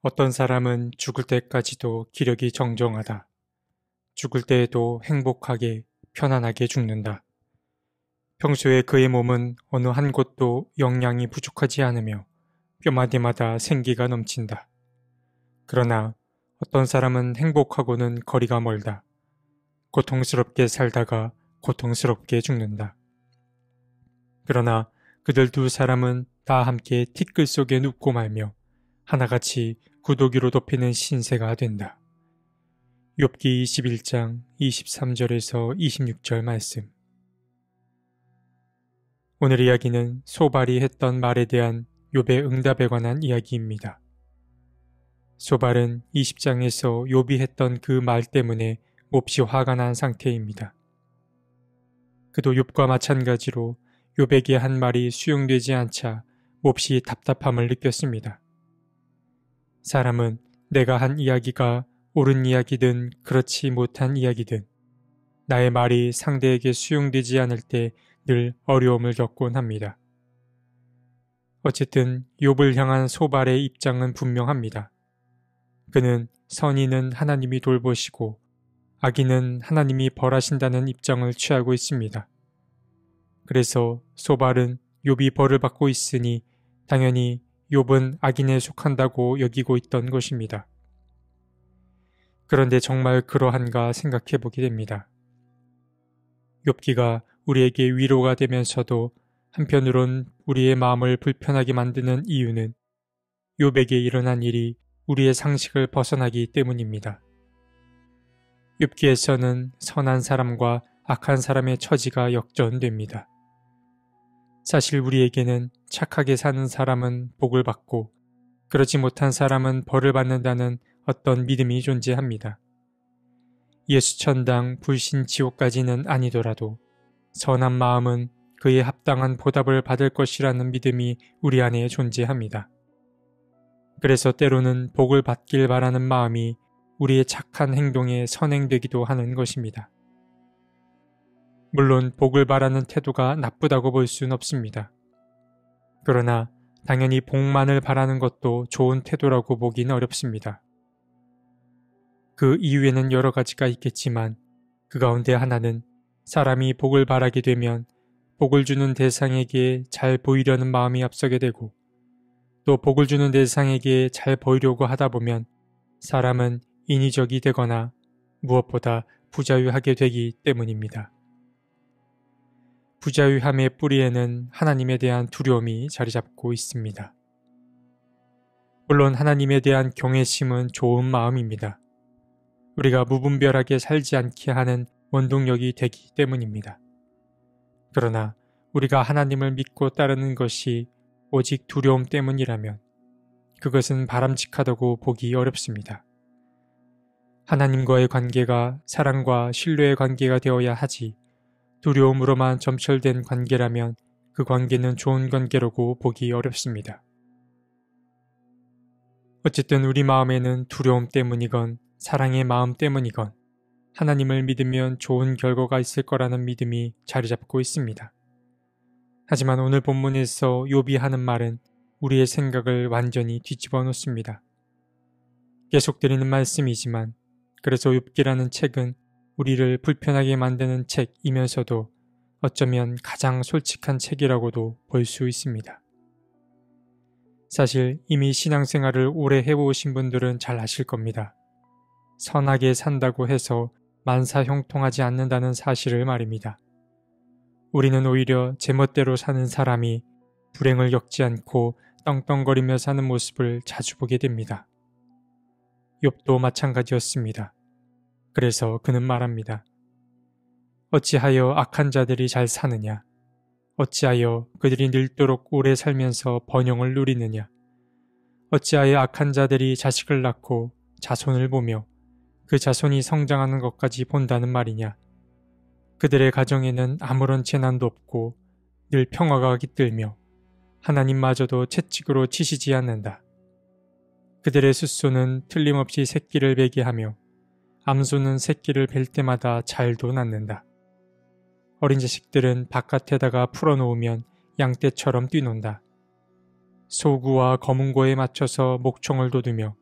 어떤 사람은 죽을 때까지도 기력이 정정하다. 죽을 때에도 행복하게 편안하게 죽는다. 평소에 그의 몸은 어느 한 곳도 영양이 부족하지 않으며 뼈마디마다 생기가 넘친다. 그러나 어떤 사람은 행복하고는 거리가 멀다. 고통스럽게 살다가 고통스럽게 죽는다. 그러나 그들 두 사람은 다 함께 티끌 속에 눕고 말며 하나같이 구더기로 덮이는 신세가 된다. 욥기 21장 23절에서 26절 말씀. 오늘 이야기는 소발이 했던 말에 대한 욥의 응답에 관한 이야기입니다. 소발은 20장에서 욥이 했던 그 말 때문에 몹시 화가 난 상태입니다. 그도 욥과 마찬가지로 욥에게 한 말이 수용되지 않자 몹시 답답함을 느꼈습니다. 사람은 내가 한 이야기가 옳은 이야기든 그렇지 못한 이야기든 나의 말이 상대에게 수용되지 않을 때 늘 어려움을 겪곤 합니다. 어쨌든 욥을 향한 소발의 입장은 분명합니다. 그는 선인은 하나님이 돌보시고 악인은 하나님이 벌하신다는 입장을 취하고 있습니다. 그래서 소발은 욥이 벌을 받고 있으니 당연히 욥은 악인에 속한다고 여기고 있던 것입니다. 그런데 정말 그러한가 생각해 보게 됩니다. 욥기가 우리에게 위로가 되면서도 한편으론 우리의 마음을 불편하게 만드는 이유는 욥에게 일어난 일이 우리의 상식을 벗어나기 때문입니다. 욥기에서는 선한 사람과 악한 사람의 처지가 역전됩니다. 사실 우리에게는 착하게 사는 사람은 복을 받고 그렇지 못한 사람은 벌을 받는다는 어떤 믿음이 존재합니다. 예수천당 불신지옥까지는 아니더라도 선한 마음은 그에 합당한 보답을 받을 것이라는 믿음이 우리 안에 존재합니다. 그래서 때로는 복을 받길 바라는 마음이 우리의 착한 행동에 선행되기도 하는 것입니다. 물론 복을 바라는 태도가 나쁘다고 볼 수는 없습니다. 그러나 당연히 복만을 바라는 것도 좋은 태도라고 보기는 어렵습니다. 그 이유에는 여러 가지가 있겠지만 그 가운데 하나는 사람이 복을 바라게 되면 복을 주는 대상에게 잘 보이려는 마음이 앞서게 되고 또 복을 주는 대상에게 잘 보이려고 하다 보면 사람은 인위적이 되거나 무엇보다 부자유하게 되기 때문입니다. 부자유함의 뿌리에는 하나님에 대한 두려움이 자리 잡고 있습니다. 물론 하나님에 대한 경외심은 좋은 마음입니다. 우리가 무분별하게 살지 않게 하는 원동력이 되기 때문입니다. 그러나 우리가 하나님을 믿고 따르는 것이 오직 두려움 때문이라면 그것은 바람직하다고 보기 어렵습니다. 하나님과의 관계가 사랑과 신뢰의 관계가 되어야 하지 두려움으로만 점철된 관계라면 그 관계는 좋은 관계라고 보기 어렵습니다. 어쨌든 우리 마음에는 두려움 때문이건 사랑의 마음 때문이건 하나님을 믿으면 좋은 결과가 있을 거라는 믿음이 자리 잡고 있습니다. 하지만 오늘 본문에서 욥이 하는 말은 우리의 생각을 완전히 뒤집어 놓습니다. 계속 드리는 말씀이지만 그래서 욥기라는 책은 우리를 불편하게 만드는 책이면서도 어쩌면 가장 솔직한 책이라고도 볼 수 있습니다. 사실 이미 신앙생활을 오래 해오신 분들은 잘 아실 겁니다. 선하게 산다고 해서 만사형통하지 않는다는 사실을 말입니다. 우리는 오히려 제멋대로 사는 사람이 불행을 겪지 않고 떵떵거리며 사는 모습을 자주 보게 됩니다. 욥도 마찬가지였습니다. 그래서 그는 말합니다. 어찌하여 악한 자들이 잘 사느냐? 어찌하여 그들이 늙도록 오래 살면서 번영을 누리느냐? 어찌하여 악한 자들이 자식을 낳고 자손을 보며 그 자손이 성장하는 것까지 본다는 말이냐? 그들의 가정에는 아무런 재난도 없고 늘 평화가 깃들며 하나님마저도 채찍으로 치시지 않는다. 그들의 숫소는 틀림없이 새끼를 베게 하며 암소는 새끼를 뵐 때마다 잘도 낳는다. 어린 자식들은 바깥에다가 풀어놓으면 양떼처럼 뛰논다. 소구와 거문고에 맞춰서 목청을 돋우며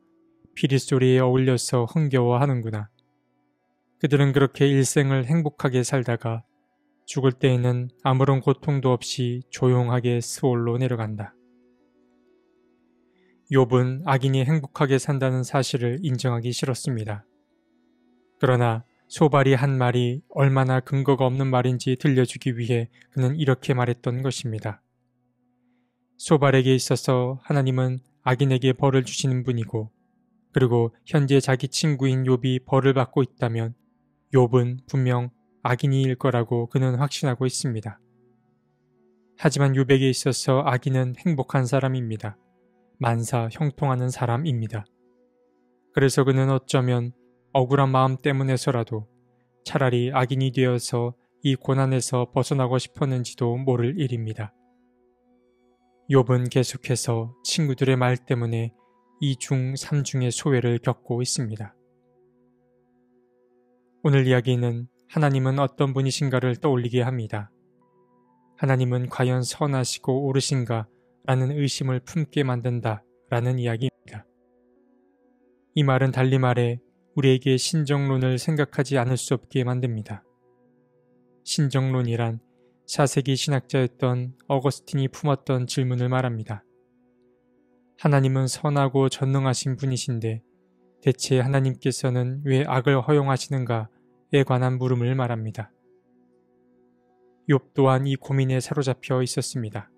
피리 소리에 어울려서 흥겨워하는구나. 그들은 그렇게 일생을 행복하게 살다가 죽을 때에는 아무런 고통도 없이 조용하게 스올로 내려간다. 욥은 악인이 행복하게 산다는 사실을 인정하기 싫었습니다. 그러나 소발이 한 말이 얼마나 근거가 없는 말인지 들려주기 위해 그는 이렇게 말했던 것입니다. 소발에게 있어서 하나님은 악인에게 벌을 주시는 분이고, 그리고 현재 자기 친구인 욥이 벌을 받고 있다면 욥은 분명 악인일 거라고 그는 확신하고 있습니다. 하지만 욥에게 있어서 악인은 행복한 사람입니다. 만사 형통하는 사람입니다. 그래서 그는 어쩌면 억울한 마음 때문에서라도 차라리 악인이 되어서 이 고난에서 벗어나고 싶었는지도 모를 일입니다. 욥은 계속해서 친구들의 말 때문에 2중 3중의 소외를 겪고 있습니다. 오늘 이야기는 하나님은 어떤 분이신가를 떠올리게 합니다. 하나님은 과연 선하시고 옳으신가 라는 의심을 품게 만든다 라는 이야기입니다. 이 말은 달리 말해 우리에게 신정론을 생각하지 않을 수 없게 만듭니다. 신정론이란 4세기 신학자였던 어거스틴이 품었던 질문을 말합니다. 하나님은 선하고 전능하신 분이신데 대체 하나님께서는 왜 악을 허용하시는가에 관한 물음을 말합니다. 욥 또한 이 고민에 사로잡혀 있었습니다.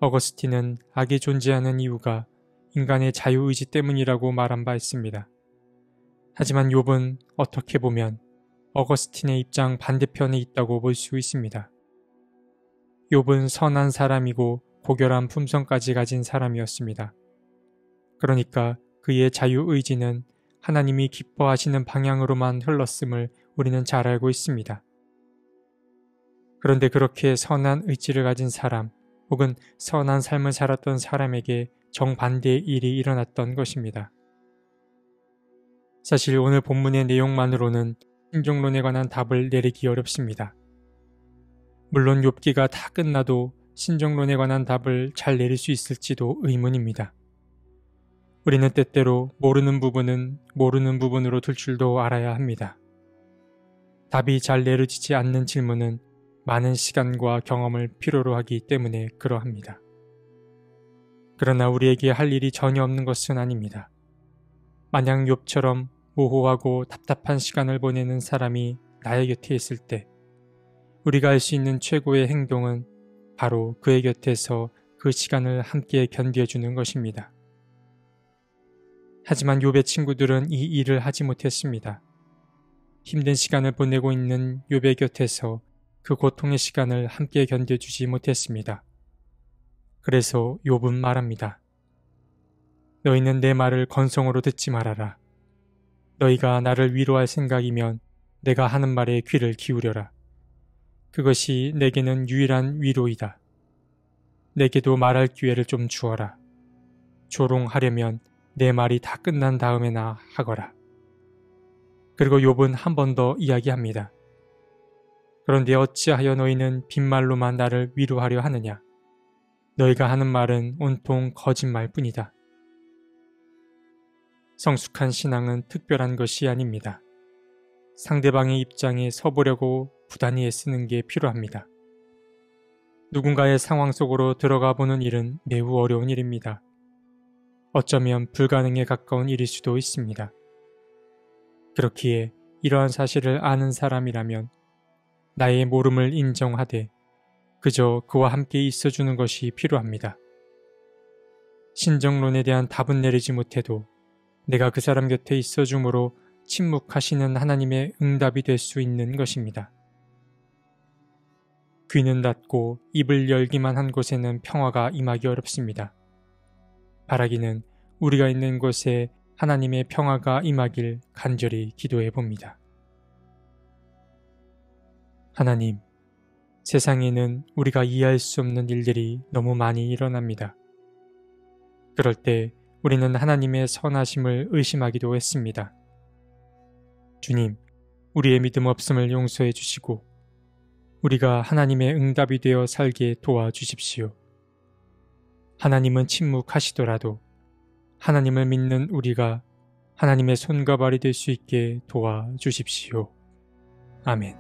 어거스틴은 악이 존재하는 이유가 인간의 자유의지 때문이라고 말한 바 있습니다. 하지만 욥은 어떻게 보면 어거스틴의 입장 반대편에 있다고 볼 수 있습니다. 욥은 선한 사람이고 고결한 품성까지 가진 사람이었습니다. 그러니까 그의 자유의지는 하나님이 기뻐하시는 방향으로만 흘렀음을 우리는 잘 알고 있습니다. 그런데 그렇게 선한 의지를 가진 사람 혹은 선한 삶을 살았던 사람에게 정반대의 일이 일어났던 것입니다. 사실 오늘 본문의 내용만으로는 신정론에 관한 답을 내리기 어렵습니다. 물론 욥기가 다 끝나도 신정론에 관한 답을 잘 내릴 수 있을지도 의문입니다. 우리는 때때로 모르는 부분은 모르는 부분으로 둘 줄도 알아야 합니다. 답이 잘 내려지지 않는 질문은 많은 시간과 경험을 필요로 하기 때문에 그러합니다. 그러나 우리에게 할 일이 전혀 없는 것은 아닙니다. 마냥 욥처럼 모호하고 답답한 시간을 보내는 사람이 나의 곁에 있을 때 우리가 할 수 있는 최고의 행동은 바로 그의 곁에서 그 시간을 함께 견뎌주는 것입니다. 하지만 욥의 친구들은 이 일을 하지 못했습니다. 힘든 시간을 보내고 있는 욥의 곁에서 그 고통의 시간을 함께 견뎌주지 못했습니다. 그래서 욥은 말합니다. 너희는 내 말을 건성으로 듣지 말아라. 너희가 나를 위로할 생각이면 내가 하는 말에 귀를 기울여라. 그것이 내게는 유일한 위로이다. 내게도 말할 기회를 좀 주어라. 조롱하려면 내 말이 다 끝난 다음에나 하거라. 그리고 욥은 한 번 더 이야기합니다. 그런데 어찌하여 너희는 빈말로만 나를 위로하려 하느냐? 너희가 하는 말은 온통 거짓말뿐이다. 성숙한 신앙은 특별한 것이 아닙니다. 상대방의 입장에 서보려고 부단히 애쓰는 게 필요합니다. 누군가의 상황 속으로 들어가 보는 일은 매우 어려운 일입니다. 어쩌면 불가능에 가까운 일일 수도 있습니다. 그렇기에 이러한 사실을 아는 사람이라면 나의 모름을 인정하되 그저 그와 함께 있어주는 것이 필요합니다. 신정론에 대한 답은 내리지 못해도 내가 그 사람 곁에 있어줌으로 침묵하시는 하나님의 응답이 될 수 있는 것입니다. 귀는 닫고 입을 열기만 한 곳에는 평화가 임하기 어렵습니다. 바라기는 우리가 있는 곳에 하나님의 평화가 임하길 간절히 기도해 봅니다. 하나님, 세상에는 우리가 이해할 수 없는 일들이 너무 많이 일어납니다. 그럴 때 우리는 하나님의 선하심을 의심하기도 했습니다. 주님, 우리의 믿음 없음을 용서해 주시고 우리가 하나님의 응답이 되어 살게 도와주십시오. 하나님은 침묵하시더라도 하나님을 믿는 우리가 하나님의 손과 발이 될 수 있게 도와주십시오. 아멘.